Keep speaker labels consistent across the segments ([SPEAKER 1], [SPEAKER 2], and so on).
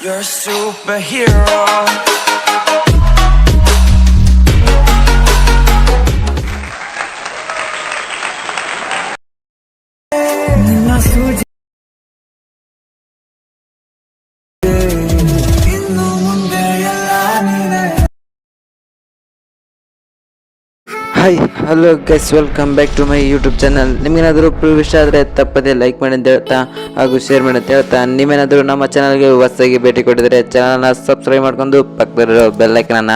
[SPEAKER 1] You're a superhero.
[SPEAKER 2] Hi hello guys, welcome back to my YouTube channel. ನಿಮಗೇನಾದರೂ ಇಷ್ಟ ಆದರೆ ತಪ್ಪದೆ ಲೈಕ್ ಮಾಡಿ ಅಂತ ಹೇಳ್ತಾ ಹಾಗೂ ಶೇರ್ ಮಾಡಿ ಅಂತ ಹೇಳ್ತಾ, ನೀವೇನಾದರೂ ನಮ್ಮ ಚಾನಲ್ಗೆ ಹೊಸದಾಗಿ ಭೇಟಿ ಕೊಟ್ಟಿದ್ರೆ ಚಾನಲ್ನ ಸಬ್ಸ್ಕ್ರೈಬ್ ಮಾಡ್ಕೊಂಡು ಪಕ್ಕದಲ್ಲಿರೋ ಬೆಲ್ಲೈಕನನ್ನು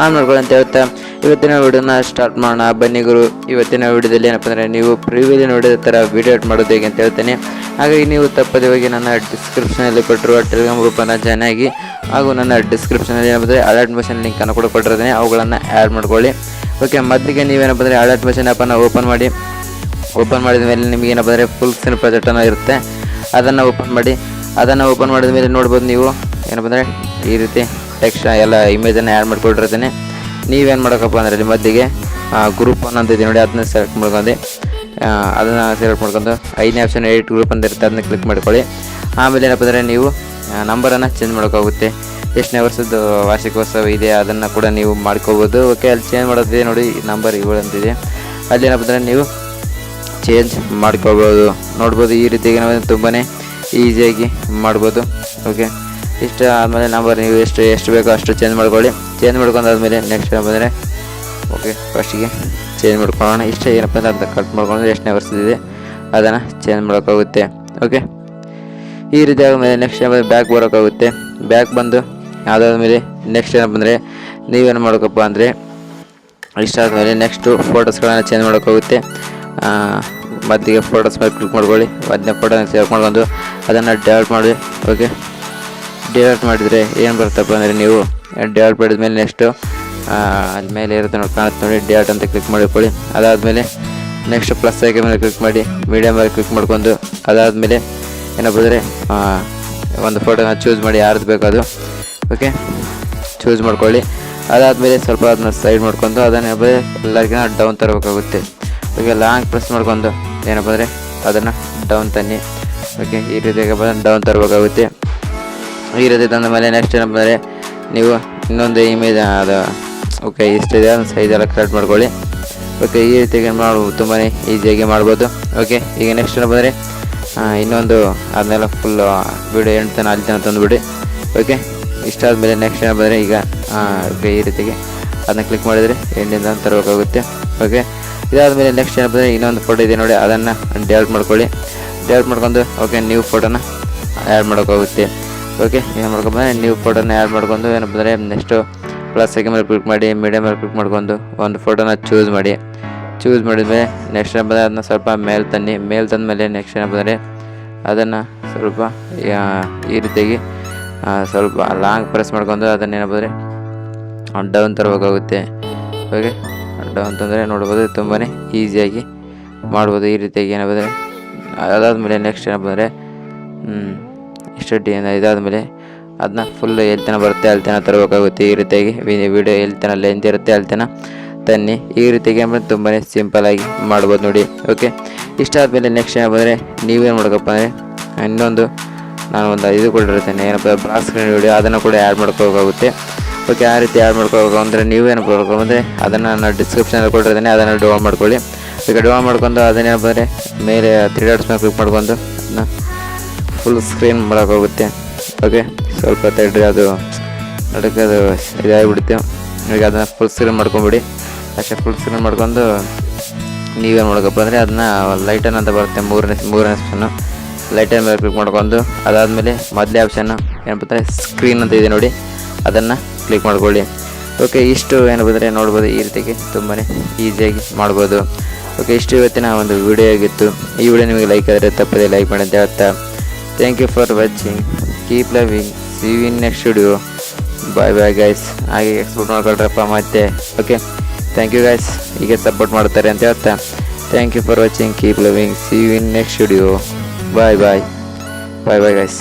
[SPEAKER 2] ಆನ್ ಮಾಡ್ಕೊಳ್ಳಿ ಅಂತ ಹೇಳ್ತಾ ಇವತ್ತಿನ ವಿಡಿಯೋನ ಸ್ಟಾರ್ಟ್ ಮಾಡೋಣ. ಬನ್ನಿ ಗುರು. ಇವತ್ತಿನ ವಿಡಿಯೋದಲ್ಲಿ ಏನಪ್ಪ ಅಂದರೆ ನೀವು ಪ್ರಿವ್ಯೂಲಿ ನೋಡಿದ ಥರ ವಿಡಿಯೋ ಎಡಿಟ್ ಮಾಡೋದು ಹೇಗೆ ಅಂತ ಹೇಳ್ತೇನೆ. ಹಾಗಾಗಿ ನೀವು ತಪ್ಪದೆ ಹೋಗಿ ನನ್ನ ಡಿಸ್ಕ್ರಿಪ್ಷನಲ್ಲಿ ಕೊಟ್ಟಿರುವ ಟೆಲಿಗ್ರಾಮ್ ಗ್ರೂಪನ್ನು ಜಾಯ್ನ್ ಆಗಿ ಹಾಗೂ ನನ್ನ ಡಿಸ್ಕ್ರಿಪ್ಷನಲ್ಲಿ ಏನಂದರೆ ಅಲರ್ಟ್ ಮಿಷನ್ ಲಿಂಕನ್ನು ಕೂಡ ಕೊಟ್ಟಿರೋದೇನೆ, ಅವುಗಳನ್ನು ಆ್ಯಡ್ ಮಾಡ್ಕೊಳ್ಳಿ. ಓಕೆ, ಮೊದಲಿಗೆ ನೀವೇನಪ್ಪ ಅಂದರೆ ಅಲರ್ಟ್ ಮಿಷನ್ ಆ್ಯಪನ್ನು ಓಪನ್ ಮಾಡಿದ ಮೇಲೆ ನಿಮಗೆ ಏನಪ್ಪ ಅಂದರೆ ಫುಲ್ ಸ್ಕ್ರೀನ್ ಪ್ರಾಜೆಕ್ಟನ್ನು ಇರುತ್ತೆ. ಅದನ್ನು ಓಪನ್ ಮಾಡಿದ ಮೇಲೆ ನೋಡ್ಬೋದು ನೀವು ಏನಪ್ಪ ಅಂದರೆ ಈ ರೀತಿ ಟೆಕ್ಸ್ಟ್ ಎಲ್ಲ ಇಮೇಜನ್ನು ಆ್ಯಡ್ ಮಾಡ್ಕೊಂಡಿರ್ತೀನಿ. ನೀವೇನು ಮಾಡೋಕ್ಕಪ್ಪ ಅಂದರೆ ಇಲ್ಲಿ ಮಧ್ಯೆಗೆ ಗ್ರೂಪ್ ಒನ್ ಅಂತ ಇದೆ ನೋಡಿ, ಅದನ್ನ ಸೆಲೆಕ್ಟ್ ಮಾಡ್ಕೊಂಡು ಐದನೇ ಆಪ್ಷನ್ ಎಡಿಟ್ ಗ್ರೂಪ್ ಅಂತ ಇರುತ್ತೆ, ಅದನ್ನ ಕ್ಲಿಕ್ ಮಾಡ್ಕೊಳ್ಳಿ. ಆಮೇಲೆ ಏನಪ್ಪ ಅಂದರೆ ನೀವು ನಂಬರನ್ನು ಚೇಂಜ್ ಮಾಡೋಕ್ಕಾಗುತ್ತೆ. ಎಷ್ಟನೇ ವರ್ಷದ್ದು ವಾರ್ಷಿಕೋತ್ಸವ ಇದೆ ಅದನ್ನು ಕೂಡ ನೀವು ಮಾಡ್ಕೋಬೋದು. ಓಕೆ, ಅಲ್ಲಿ ಚೇಂಜ್ ಮಾಡೋದಿದೆ ನೋಡಿ, ನಂಬರ್ 7 ಅಂತಿದೆ, ಅಲ್ಲಿ ಏನಪ್ಪ ಅಂದರೆ ನೀವು ಚೇಂಜ್ ಮಾಡ್ಕೋಬೋದು. ನೋಡ್ಬೋದು ಈ ರೀತಿಯಾಗಿ ನಾವು ತುಂಬಾ ಈಸಿಯಾಗಿ ಮಾಡ್ಬೋದು. ಓಕೆ, ಇಷ್ಟು ಆದಮೇಲೆ ನಂಬರ್ ನೀವು ಎಷ್ಟು ಬೇಕೋ ಅಷ್ಟು ಚೇಂಜ್ ಮಾಡ್ಕೊಳ್ಳಿ. ಚೇಂಜ್ ಮಾಡ್ಕೊಂಡಾದ್ಮೇಲೆ ನೆಕ್ಸ್ಟ್ ಏನಪ್ಪ ಅಂದರೆ ಓಕೆ ಫಸ್ಟಿಗೆ ಚೇಂಜ್ ಮಾಡ್ಕೊಳ್ಳೋಣ. ಇಷ್ಟೇ ಏನಪ್ಪ ಅಂದರೆ ಅಂತ ಕಟ್ ಮಾಡ್ಕೊಂಡ್ರೆ ಎಷ್ಟನೇ ವರ್ಷದಿದೆ ಅದನ್ನು ಚೇಂಜ್ ಮಾಡೋಕ್ಕಾಗುತ್ತೆ. ಓಕೆ, ಈ ರೀತಿ ಆದಮೇಲೆ ನೆಕ್ಸ್ಟ್ ಏನಪ್ಪ ಬ್ಯಾಕ್ ಬರೋಕ್ಕಾಗುತ್ತೆ. ಬ್ಯಾಕ್ ಬಂದು ಅದಾದಮೇಲೆ ನೆಕ್ಸ್ಟ್ ಏನಪ್ಪ ಅಂದರೆ ನೀವೇನು ಮಾಡೋಕ್ಕಪ್ಪ ಅಂದರೆ ಇಷ್ಟಾದಮೇಲೆ ನೆಕ್ಸ್ಟು ಫೋಟೋಸ್ಗಳನ್ನು ಚೇಂಜ್ ಮಾಡೋಕ್ಕಾಗುತ್ತೆ. ಮತ್ತಿಗೆ ಫೋಟೋಸ್ ಮೇಲೆ ಕ್ಲಿಕ್ ಮಾಡ್ಕೊಳ್ಳಿ. ಅದನ್ನ ಫೋಟೋನ ಸೆಲೆಕ್ಟ್ ಮಾಡ್ಕೊಂಡು ಅದನ್ನು ಡೆವಲಪ್ ಮಾಡಿ. ಓಕೆ, ಡೆವಲಪ್ ಮಾಡಿದರೆ ಏನು ಬರುತ್ತಪ್ಪ ಅಂದರೆ ನೀವು ಡೆವಲಪ್ ಮಾಡಿದ ಮೇಲೆ ನೆಕ್ಸ್ಟು ಅಲ್ಲಿ ಮೇಲೆ ಇರುತ್ತೆ ನೋಡಿ, ಕಾಣುತ್ತೆ ನೋಡಿ, ಡೆವಲಪ್ ಅಂತ ಕ್ಲಿಕ್ ಮಾಡಿಕೊಳ್ಳಿ. ಅದಾದಮೇಲೆ ನೆಕ್ಸ್ಟ್ ಪ್ಲಸ್ ಐಕನ್ ಮೇಲೆ ಕ್ಲಿಕ್ ಮಾಡಿ ಮೀಡಿಯಮ್ ಮೇಲೆ ಕ್ಲಿಕ್ ಮಾಡ್ಕೊಂಡು ಅದಾದಮೇಲೆ ಏನಪ್ಪ ಅಂದರೆ ಒಂದು ಫೋಟೋನ ಚೂಸ್ ಮಾಡಿ, ಯಾರ್ದು ಬೇಕದು. ಓಕೆ, ಚೂಸ್ ಮಾಡ್ಕೊಳ್ಳಿ. ಅದಾದಮೇಲೆ ಸ್ವಲ್ಪ ಅದನ್ನ ಸೈಡ್ ಮಾಡ್ಕೊಂಡು ಅದನ್ನು ಎಲ್ಲರಿಗಿನ ಡೌನ್ ತರಬೇಕಾಗುತ್ತೆ. ಓಕೆ, ಲಾಂಗ್ ಪ್ರೆಸ್ ಮಾಡ್ಕೊಂಡು ಏನಪ್ಪ ಅಂದರೆ ಅದನ್ನು ಡೌನ್ ತನ್ನಿ. ಓಕೆ, ಈ ರೀತಿಯಾಗಿ ಡೌನ್ ತರಬೇಕಾಗುತ್ತೆ. ಈ ರೀತಿ ತಂದ ಮೇಲೆ ನೆಕ್ಸ್ಟ್ ಏನಪ್ಪ ಅಂದರೆ ನೀವು ಇನ್ನೊಂದು ಇಮೇಜ್ ಅದು ಓಕೆ ಇಷ್ಟಿದೆ ಅದನ್ನು ಸೈಜೆಲ್ಲ ಕರೆಕ್ಟ್ ಮಾಡ್ಕೊಳ್ಳಿ. ಓಕೆ, ಈ ರೀತಿಯಾಗಿ ತುಂಬಾ ಈಸಿಯಾಗಿ ಮಾಡ್ಬೋದು. ಓಕೆ, ಈಗ ನೆಕ್ಸ್ಟ್ ಏನಪ್ಪ ಅಂದರೆ ಇನ್ನೊಂದು ಅದನ್ನೆಲ್ಲ ಫುಲ್ ವಿಡಿಯೋ ಎಂಟು ಅಲ್ಲಿ ತನಕ ತಂದುಬಿಡಿ. ಓಕೆ, ಇಷ್ಟಾದಮೇಲೆ ನೆಕ್ಸ್ಟ್ ಏನಪ್ಪ ಅಂದರೆ ಈಗ ಓಕೆ ಈ ರೀತಿಗೆ ಅದನ್ನ ಕ್ಲಿಕ್ ಮಾಡಿದರೆ ಎಂಡಿಂದ ತರಬೇಕಾಗುತ್ತೆ. ಓಕೆ, ಇದಾದಮೇಲೆ ನೆಕ್ಸ್ಟ್ ಏನಪ್ಪ ಅಂದರೆ ಇನ್ನೊಂದು ಫೋಟೋ ಇದೆ ನೋಡಿ, ಅದನ್ನು ಡೆವಲಪ್ ಮಾಡ್ಕೊಳ್ಳಿ. ಡೆವಲಪ್ ಮಾಡ್ಕೊಂಡು ಓಕೆ ನ್ಯೂ ಫೋಟೋನ ಆ್ಯಡ್ ಮಾಡೋಕ್ಕಾಗುತ್ತೆ. ಓಕೆ, ಏನು ಮಾಡ್ಕೊಂಡ್ಬಂದರೆ ನ್ಯೂ ಫೋಟೋನ ಆ್ಯಡ್ ಮಾಡ್ಕೊಂಡು ಏನಪ್ಪ ಅಂದರೆ ನೆಕ್ಸ್ಟು ಪ್ಲಸ್ ಐಕನ್ ಮೇಲೆ ಕ್ಲಿಕ್ ಮಾಡಿ ಮೀಡಿಯಮ್ ಮೇಲೆ ಕ್ಲಿಕ್ ಮಾಡ್ಕೊಂಡು ಒಂದು ಫೋಟೋನ ಚೂಸ್ ಮಾಡಿದ್ಮೇಲೆ ನೆಕ್ಸ್ಟ್ ಏನಪ್ಪ ಅಂದರೆ ಅದನ್ನ ಸ್ವಲ್ಪ ಮೇಲೆ ತಂದಮೇಲೆ ನೆಕ್ಸ್ಟ್ ಏನಪ್ಪ ಅಂದರೆ ಅದನ್ನು ಸ್ವಲ್ಪ ಈ ರೀತಿಯಾಗಿ ಸ್ವಲ್ಪ ಲಾಂಗ್ ಪ್ರೆಸ್ ಮಾಡ್ಕೊಂಡು ಅದನ್ನು ಏನಪ್ಪ ಅಂದರೆ ಡೌನ್ ತರಬೇಕಾಗುತ್ತೆ. ಓಕೆ, ಡೌನ್ ತಂದರೆ ನೋಡ್ಬೋದು ತುಂಬಾ ಈಸಿಯಾಗಿ ಮಾಡ್ಬೋದು. ಈ ರೀತಿಯಾಗಿ ಏನಪ್ಪ ಅಂದರೆ ಅದಾದಮೇಲೆ ನೆಕ್ಸ್ಟ್ ಏನಪ್ಪ ಅಂದರೆ ಇಷ್ಟು ಇದಾದಮೇಲೆ ಅದನ್ನ ಫುಲ್ ಎಲ್ಲಿ ತನಕ ಬರುತ್ತೆ ಅಲ್ಲಿ ತನಕ ತರಬೇಕಾಗುತ್ತೆ. ಈ ರೀತಿಯಾಗಿ ವಿಡಿಯೋ ಎಲ್ಲಿ ತನಕ ಲೆಂತ್ ಇರುತ್ತೆ ಅಲ್ಲಿ ತನಕ ತನ್ನಿ. ಈ ರೀತಿಯಾಗಿ ಅಂದರೆ ತುಂಬಾ ಸಿಂಪಲಾಗಿ ಮಾಡ್ಬೋದು ನೋಡಿ. ಓಕೆ, ಇಷ್ಟಾದಮೇಲೆ ನೆಕ್ಸ್ಟ್ ಏನಪ್ಪ ಅಂದರೆ ನೀವೇನು ಮಾಡೋಕ್ಕಪ್ಪ ಅಂದರೆ ಇನ್ನೊಂದು ನಾನು ಒಂದು ಇದು ಕೊಟ್ಟಿರ್ತೇನೆ ಏನಪ್ಪ ಬ್ಲಾಕ್ ಸ್ಕ್ರೀನ್ ವಿಡಿಯೋ, ಅದನ್ನು ಕೂಡ ಆ್ಯಡ್ ಮಾಡ್ಕೋಬೇಕಾಗುತ್ತೆ. ಓಕೆ, ಆ ರೀತಿ ಆ್ಯಡ್ ಮಾಡ್ಕೋಬೇಕು ಅಂದರೆ ನೀವೇನಪ್ಪ ಮಾಡ್ಕೊಂಬಂದರೆ ಅದನ್ನು ನಾನು ಡಿಸ್ಕ್ರಿಪ್ಷನಲ್ಲಿ ಕೊಟ್ಟಿರ್ತೇನೆ, ಅದನ್ನು ಡೌನ್ ಮಾಡ್ಕೊಳ್ಳಿ. ಈಗ ಡೌನ್ ಮಾಡ್ಕೊಂಡು ಅದನ್ನೇನಪ್ಪ ಅಂದರೆ ಮೇಲೆ 3 ಡಾಟ್ಸ್ ಮೇಲೆ ಕ್ಲಿಕ್ ಮಾಡ್ಕೊಂಡು ಅದನ್ನ ಫುಲ್ ಸ್ಕ್ರೀನ್ ಮಾಡೋಕ್ಕಾಗುತ್ತೆ. ಓಕೆ, ಸ್ವಲ್ಪ ತಡ್ರಿ, ಅದು ಅದಕ್ಕೆ ಅದು ಇದಾಗಿಬಿಡುತ್ತೆ. ಈಗ ಅದನ್ನು ಫುಲ್ ಸ್ಕ್ರೀನ್ ಮಾಡ್ಕೊಂಬಿಡಿ. ಅಷ್ಟೇ ಫುಲ್ ಸ್ಕ್ರೀನ್ ಮಾಡ್ಕೊಂಡು ನೀವೇನು ಮಾಡೋಕ್ಕಪ್ಪ ಅಂದರೆ ಅದನ್ನ ಲೈಟನ್ ಅಂತ ಬರುತ್ತೆ, ಮೂರನೇ ಆಪ್ಷನ್ನು ಲೈಟನ್ ಮೇಲೆ ಕ್ಲಿಕ್ ಮಾಡ್ಕೊಂಡು ಅದಾದಮೇಲೆ ಮೊದಲೇ ಆಪ್ಷನ್ನು ಏನಪ್ಪ ಅಂದರೆ ಸ್ಕ್ರೀನ್ ಅಂತ ಇದೆ ನೋಡಿ, ಅದನ್ನು ಕ್ಲಿಕ್ ಮಾಡ್ಕೊಳ್ಳಿ. ಓಕೆ, ಇಷ್ಟು ಏನಪ್ಪ ಅಂದರೆ ನೋಡ್ಬೋದು ಈ ರೀತಿಗೆ ತುಂಬಾ ಈಸಿಯಾಗಿ ಮಾಡ್ಬೋದು. ಓಕೆ, ಇಷ್ಟು ಇವತ್ತಿನ ಒಂದು ವಿಡಿಯೋ ಆಗಿತ್ತು. ಈ ವಿಡಿಯೋ ನಿಮಗೆ ಲೈಕ್ ಆದರೆ ತಪ್ಪದೆ ಲೈಕ್ ಮಾಡಿ ಅಂತ ಹೇಳ್ತಾ thank you for watching. Keep loving. See you in next video. Bye guys. ಹಾಗೆ ಎಕ್ಸ್ಪೋರ್ಟ್ ಮಾಡ್ಕೊಳ್ರಪ್ಪ ಮತ್ತೆ. ಓಕೆ, ಥ್ಯಾಂಕ್ ಯು ಗೈಸ್, ಹೀಗೆ ಸಪೋರ್ಟ್ ಮಾಡ್ತಾರೆ ಅಂತ ಹೇಳ್ತಾ thank you for watching. Keep loving. See you in next video. Bye guys.